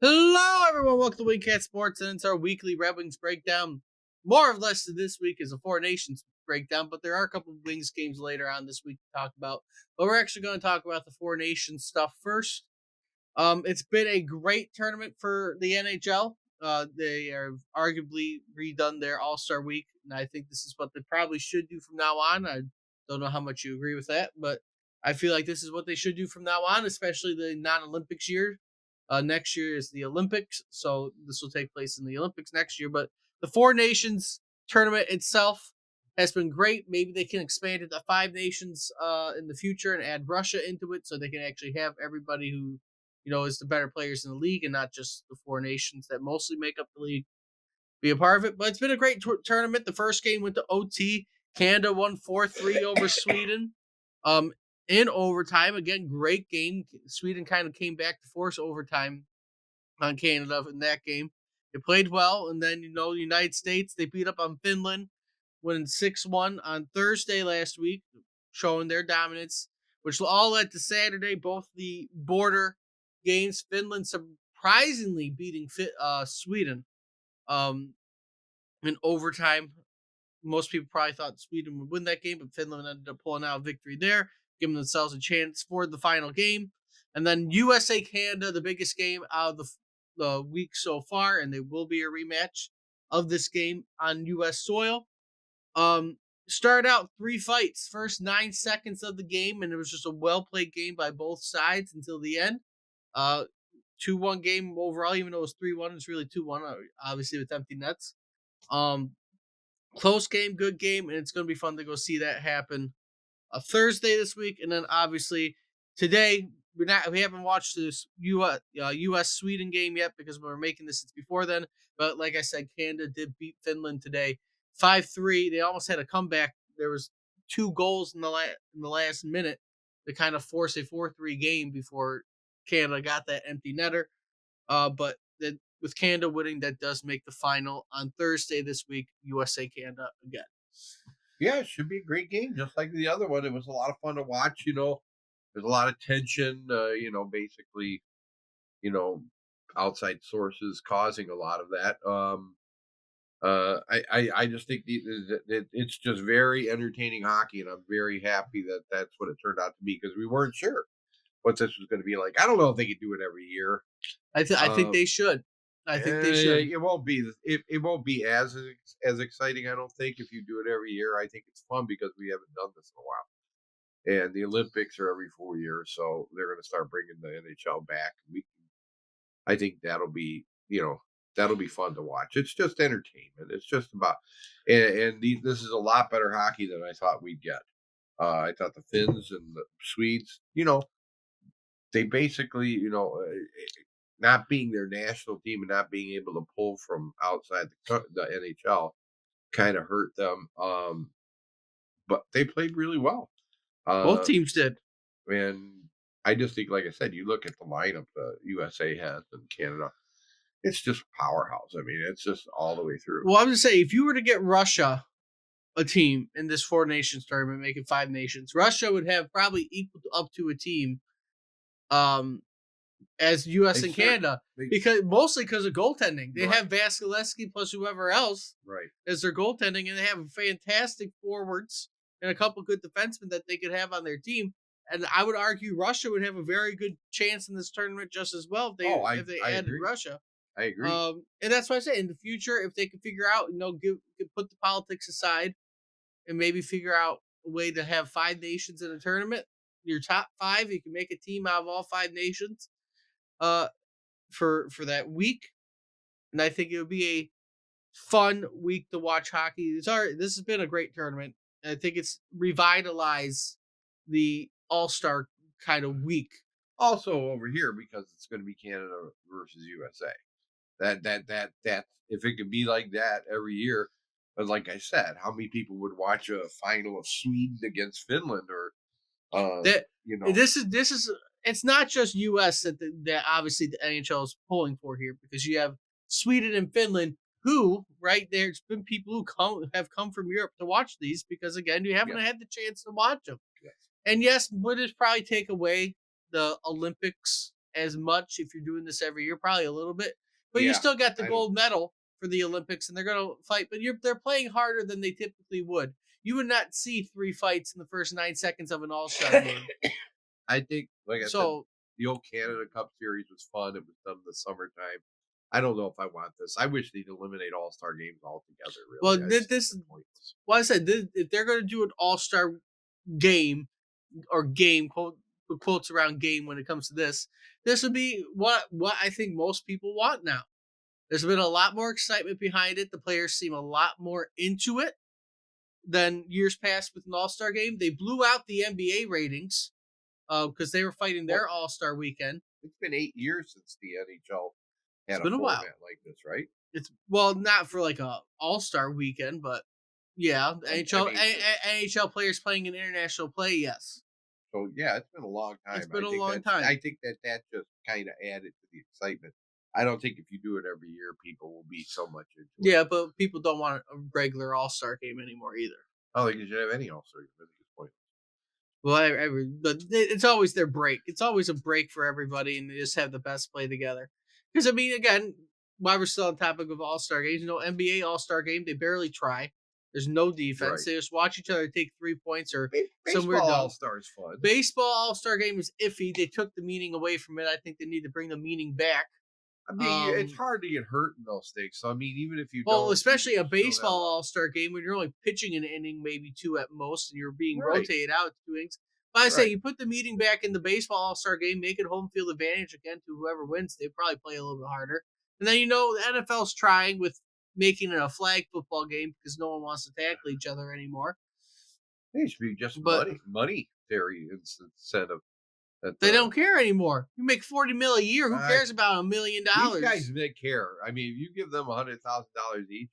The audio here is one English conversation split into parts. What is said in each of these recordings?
Hello, everyone. Welcome to Wingcat Sports, and it's our weekly Red Wings breakdown. More or less, this week is a Four Nations breakdown, but there are a couple of Wings games later on this week to talk about. But we're actually going to talk about the Four Nations stuff first. It's been a great tournament for the NHL. They are arguably redone their All Star Week, and I think this is what they probably should do from now on. I don't know how much you agree with that, but I feel like this is what they should do from now on, especially the non-Olympics year. Next year is the Olympics, so this will take place in the Olympics next year. But the Four Nations tournament itself has been great. Maybe they can expand it to five nations in the future and add Russia into it, so they can actually have everybody who is the better players in the league and not just the four nations that mostly make up the league be a part of it. But it's been a great tournament. The first game went to OT. Canada won 4-3 over Sweden. Um, in overtime, again, great game. Sweden kind of came back to force overtime on Canada in that game. They played well, and then the United States they beat up on Finland, winning 6-1 on Thursday last week, showing their dominance, which all led to Saturday. Both the border games, Finland surprisingly beating Sweden um, in overtime. Most people probably thought Sweden would win that game, but Finland ended up pulling out a victory there, giving themselves a chance for the final game. And then USA Canada, the biggest game out of the week so far, and there will be a rematch of this game on U.S. soil. Started out three fights, first 9 seconds of the game, and it was just a well played game by both sides until the end. Uh, 2-1 game overall, even though it was 3-1, it's really 2-1, obviously with empty nets. Um, Close game, good game, and it's going to be fun to go see that happen Thursday this week, and then obviously today we haven't watched this U.S. Sweden game yet because we're making this it's before then. But like I said, Canada did beat Finland today, 5-3. They almost had a comeback. There was two goals in the last minute to kind of force a 4-3 game before Canada got that empty netter. But with Canada winning, that does make the final on Thursday this week. USA Canada again. Yeah, it should be a great game, just like the other one. It was a lot of fun to watch. There's a lot of tension. Basically, you know, outside sources causing a lot of that. I just think it's just very entertaining hockey, and I'm very happy that that's what it turned out to be because we weren't sure what this was going to be like. I don't know if they could do it every year. I think they should. I think they should. It won't be as exciting. I don't think if you do it every year. I think it's fun because we haven't done this in a while, and the Olympics are every 4 years, so they're going to start bringing the NHL back. I think that'll be fun to watch. It's just entertainment. It's just about, this is a lot better hockey than I thought we'd get. I thought the Finns and the Swedes, they basically, not being their national team and not being able to pull from outside the NHL kind of hurt them. But they played really well. Both Uh, teams did. and I just think, like I said, you look at the lineup the USA has in Canada, it's just powerhouse. I mean, it's just all the way through. Well, I'm just saying, if you were to get Russia a team in this four nations tournament, make it five nations, Russia would have probably equal up to a team um, as They U.S. and start, Canada they because mostly because of goaltending. They right, have Vasilevsky plus whoever else right. as their goaltending, and they have fantastic forwards and a couple good defensemen that they could have on their team. And I would argue Russia would have a very good chance in this tournament just as well if Oh, they I added agree. Russia. I agree. And that's why I say in the future, if they can figure out, put the politics aside and maybe figure out a way to have five nations in a tournament, your top five, you can make a team out of all five nations uh, for that week. And I think it would be a fun week to watch hockey. This has been a great tournament. I think it's revitalized the All Star kind of week. Also over here because it's going to be Canada versus USA. That if it could be like that every year, but like I said, how many people would watch a final of Sweden against Finland or That you know this is it's not just U.S. that obviously the NHL is pulling for here because you have Sweden and Finland who right there's been people who have come from Europe to watch these because again you haven't yes, had the chance to watch them. yes. And yes, would it probably take away the Olympics as much if you're doing this every year, probably a little bit, but you Yeah, still got the I don't. gold medal for the Olympics, and they're going to fight. But they're playing harder than they typically would. You would not see 3 fights in the first 9 seconds of an All Star game. I think, like I said, So, the old Canada Cup series was fun. It was done in the summertime. I don't know if I want this. I wish they'd eliminate All Star games altogether. well, Really, I just think this, they're pointless. well, I said if they're going to do an All Star game or game quotes around game when it comes to this would be what I think most people want now. There's been a lot more excitement behind it. The players seem a lot more into it than years past with an All Star game. They blew out the NBA ratings because they were fighting Well, their All Star weekend. it's been 8 years since the NHL It's had a been a while. format like this, right? It's well, not for like a All Star weekend, but yeah, I mean, NHL players playing in international play. Yes, so yeah, it's been a long it's time. been a long time. I think that just kind of added to the excitement. I don't think if you do it every year, people will be so much into it. Yeah, but people don't want a regular All Star game anymore either. I don't think you should have any All Star. I think it's pointless. Well, but it's always their break. It's always a break for everybody, and they just have the best play together. Because I mean, again, while we're still on topic of All Star games, NBA All Star game, they barely try. There's no defense. Right. They just watch each other take 3 points or some weird Baseball dunk. All Star is fun. Baseball All Star game is iffy. They took the meaning away from it. I think they need to bring the meaning back. I mean, it's hard to get hurt in those things. So I mean, even if you Well, don't, especially you a still have baseball All Star game when you're only pitching an inning, maybe two at most, and you're being Right. rotated out to 2 innings. But I say Right. you put the meeting back in the baseball All Star game, make it home field advantage again to whoever wins. They probably play a little bit harder, and then the NFL's trying with making it a flag football game because no one wants to tackle each other anymore. It should be just But monetary incentive. That they don't care anymore. You make $40 million a year. Who Uh, cares about $1 million? these guys they care. I mean, if you give them $100,000 each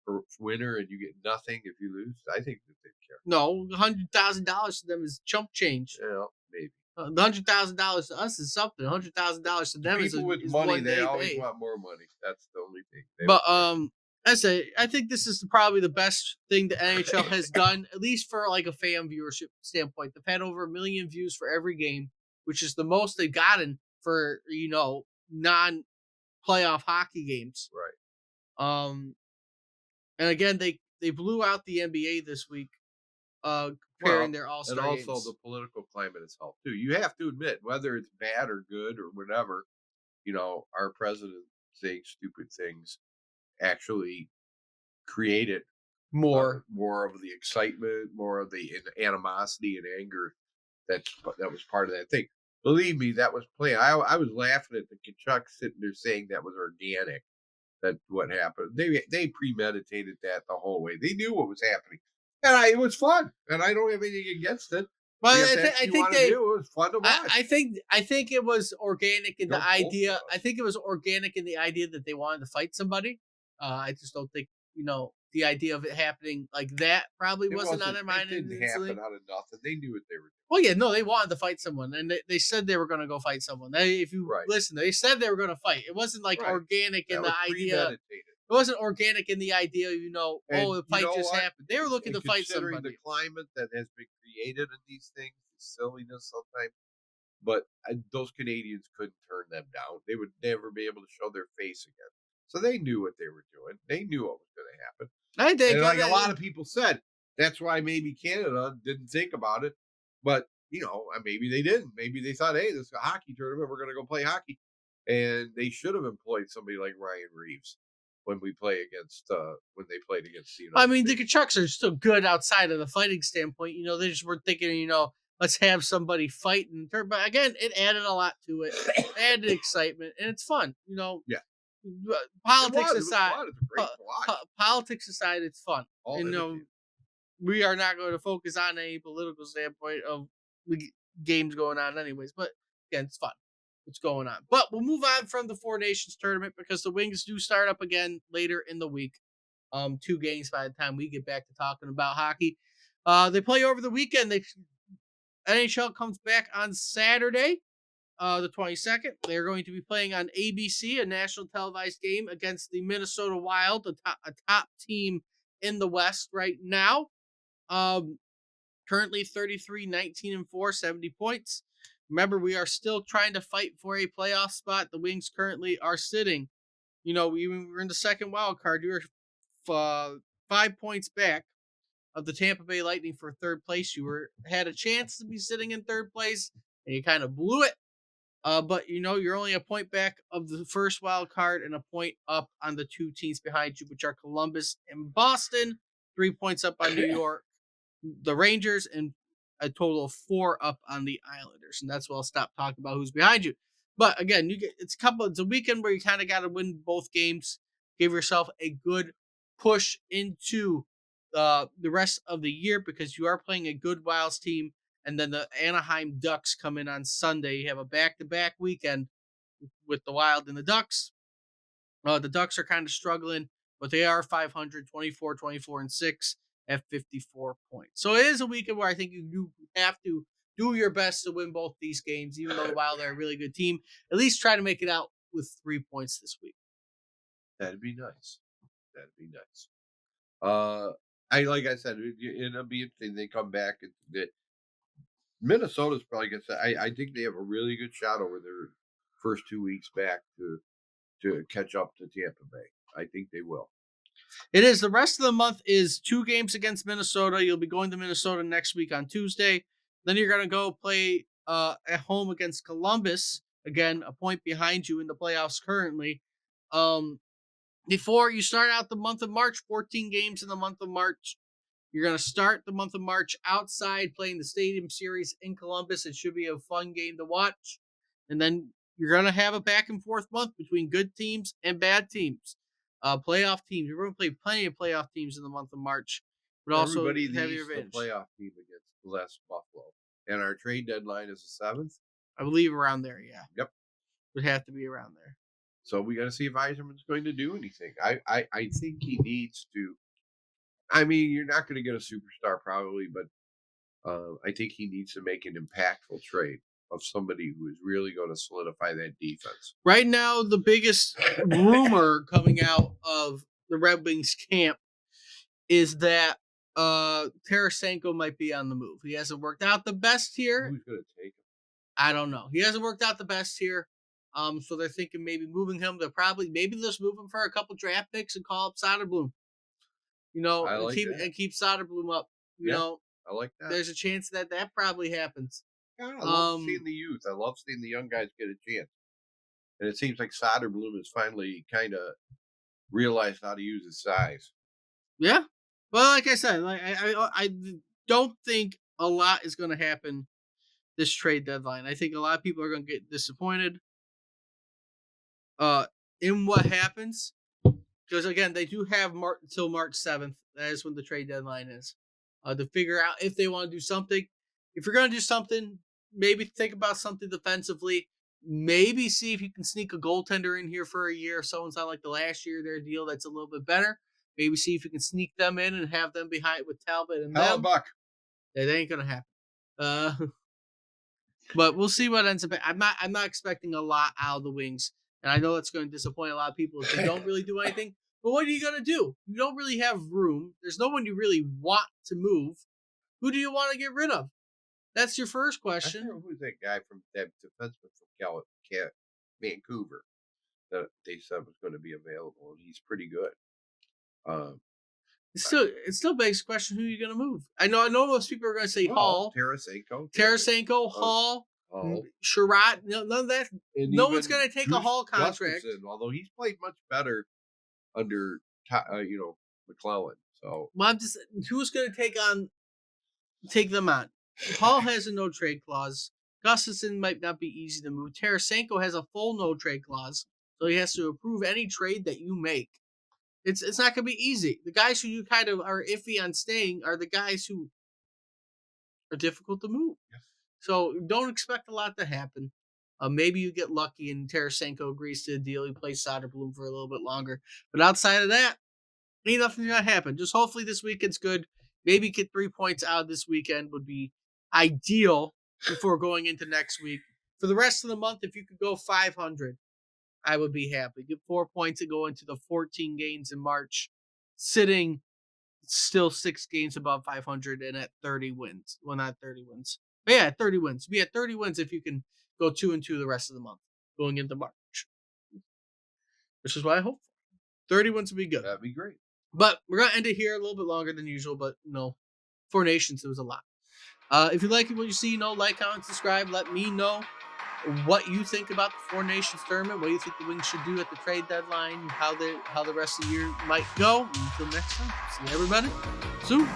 for winner and you get nothing if you lose, I think that they care. No, $100,000 to them is chump change. You know, maybe. The $100,000 to us is something. $100,000 to them People with is money, one they day always pay. want more money. That's the only thing. They But don't I think this is probably the best thing the NHL has done, at least for like a fan viewership standpoint. They've had over 1 million views for every game, which is the most they've gotten for non-playoff hockey games. care. Right. And again, they blew out the NBA this week, Well, comparing their All and Star also games. the political climate has helped too. You have to admit, whether it's bad or good or whatever, our president saying stupid things actually created More. more of the excitement, more of the animosity and anger that was part of that thing. Believe me, that was planned. I was laughing at the Kachuk sitting there saying that was organic. That's what happened. They premeditated that the whole way. They knew what was happening, and it was fun. And I don't have anything against it. Well, If that's I what you think wanna they. do, it was fun to watch. I think it was organic in the Don't both of idea. us. I think it was organic in the idea that they wanted to fight somebody. I just don't think the idea of it happening like that probably It wasn't on their It mind didn't instantly. happen out of nothing. They knew what they were doing. Well, yeah, no, they wanted to fight someone, and they said they were going to go fight someone. If you Right. listen, they said they were going to fight. It wasn't like Right. organic in That the was idea. premeditated. It wasn't organic in the idea. And The fight you know just what? happened. They were looking to And fight considering somebody. the climate that has been created in these things, the silliness sometimes. But those Canadians couldn't turn them down. They would never be able to show their face again. So they knew what they were doing. They knew what was going to happen. I think And like a lot of people said, that's why maybe Canada didn't think about it. But, maybe they didn't. Maybe they thought, hey, this is a hockey tournament. We're going to go play hockey. And they should have employed somebody like Ryan Reeves when they played against the United I mean, the States. Kachucks are still good outside of the fighting standpoint. They just were thinking, let's have somebody fight and turn. But again, it added a lot to it. It added excitement, and it's fun. Yeah. Politics It was aside, fun. It's great to watch. politics aside, it's fun. All And entertainment. we are not going to focus on any political standpoint of the games going on, anyways. But again, it's fun. What's going on? But we'll move on from the Four Nations tournament because the Wings do start up again later in the week. 2 games by the time we get back to talking about hockey. They play over the weekend. NHL comes back on Saturday, the 22nd. They're going to be playing on ABC, a national televised game against the Minnesota Wild, a top team in the West right now. Currently 33, 19, and 4, 70 points. Remember, we are still trying to fight for a playoff spot. The Wings currently are sitting. We were in the second wild card. You were 5 points back of the Tampa Bay Lightning for third place. You had a chance to be sitting in third place, and you kind of blew it. But you're only a point back of the first wild card and a point up on the two teams behind you, which are Columbus and Boston. 3 points up on New York, the Rangers, and a total of 4 up on the Islanders. And that's where I'll stop talking about who's behind you. But again, it's a weekend where you kind of got to win both games, give yourself a good push into the rest of the year because you are playing a good Wilds team. And then the Anaheim Ducks come in on Sunday. You have a back-to-back weekend with the Wild and the Ducks. The Ducks are kind of struggling, but they are 500, 24, 24, and 6 at 54 points. So it is a weekend where I think you have to do your best to win both these games, even though the Wild are a really good team. At least try to make it out with 3 points this week. That'd be nice. That'd be nice. Like I said, it'll be interesting. They come back and Minnesota's probably gonna say I think they have a really good shot over their first 2 weeks back to catch up to Tampa Bay. I think they will. It is. The rest of the month is 2 games against Minnesota. You'll be going to Minnesota next week on Tuesday. Then you're going to go play at home against Columbus. Again, a point behind you in the playoffs currently. Before you start out the month of March, 14 games in the month of March. You're going to start the month of March outside playing the Stadium Series in Columbus. It should be a fun game to watch. And then you're going to have a back and forth month between good teams and bad teams. Playoff teams. You're going to play plenty of playoff teams in the month of March. But also Everybody have needs your the advantage. playoff team against less Buffalo. And our trade deadline is the 7th. I believe around there, yeah. Yep. Would have to be around there. So we got to see if Yzerman's going to do anything. I think he needs to. I mean, you're not going to get a superstar probably, but I think he needs to make an impactful trade of somebody who is really going to solidify that defense. Right now, the biggest rumor coming out of the Red Wings camp is that Tarasenko might be on the move. He hasn't worked out the best here. Who's going to take him? I don't know. He hasn't worked out the best here. So they're thinking maybe moving him. Maybe just move him for a couple draft picks and call up Soderblom. I like and keep Soderblom up. I like that. There's a chance that probably happens. Yeah, I love seeing the youth. I love seeing the young guys get a chance. And it seems like Soderblom has finally kind of realized how to use his size. Yeah. Well, like I said, I don't think a lot is going to happen this trade deadline. I think a lot of people are going to get disappointed in what happens because again, they do have until March 7th. That is when the trade deadline is to figure out if they want to do something. If you're going to do something, maybe think about something defensively. Maybe see if you can sneak a goaltender in here for a year. If someone's not like the last year their deal that's a little bit better. Maybe see if you can sneak them in and have them behind with Talbot and them. Buck. That ain't gonna happen. But we'll see what ends up. I'm not expecting a lot out of the Wings, and I know it's going to disappoint a lot of people if they don't really do anything. But what are you gonna do? You don't really have room. There's no one you really want to move. Who do you want to get rid of? That's your first question. Who's that guy from that defenseman from Vancouver that they said was going to be available, and he's pretty good. It still begs the question: who are you going to move? I know most people are going to say Hall, Tarasenko, Hall, Sherratt. None of that. No one's going to take a Hall contract. Although he's played much better under McClellan. So well, who's going to take them on? Hall has a no trade clause. Gustafsson might not be easy to move. Tarasenko has a full no trade clause, so he has to approve any trade that you make. It's not going to be easy. The guys who you kind of are iffy on staying are the guys who are difficult to move. Yes. So don't expect a lot to happen. Maybe you get lucky and Tarasenko agrees to a deal. He plays Soderblom for a little bit longer. But outside of that, ain't nothing going to happen. Just hopefully this weekend's good. Maybe get 3 points out of this weekend would be ideal before going into next week. For the rest of the month, if you could go 500, I would be happy. Get 4 points and go into the 14 games in March, sitting still 6 games above 500 and at 30 wins. Well, not 30 wins. But yeah, 30 wins. Be at 30 wins if you can go 2-2 the rest of the month going into March, which is what I hope. 30 wins would be good. That'd be great. But we're gonna end it here a little bit longer than usual. But Four Nations, it was a lot. If you like what you see, like, comment, subscribe. Let me know what you think about the Four Nations tournament. What you think the Wings should do at the trade deadline. How the rest of the year might go. Until next time, see everybody soon.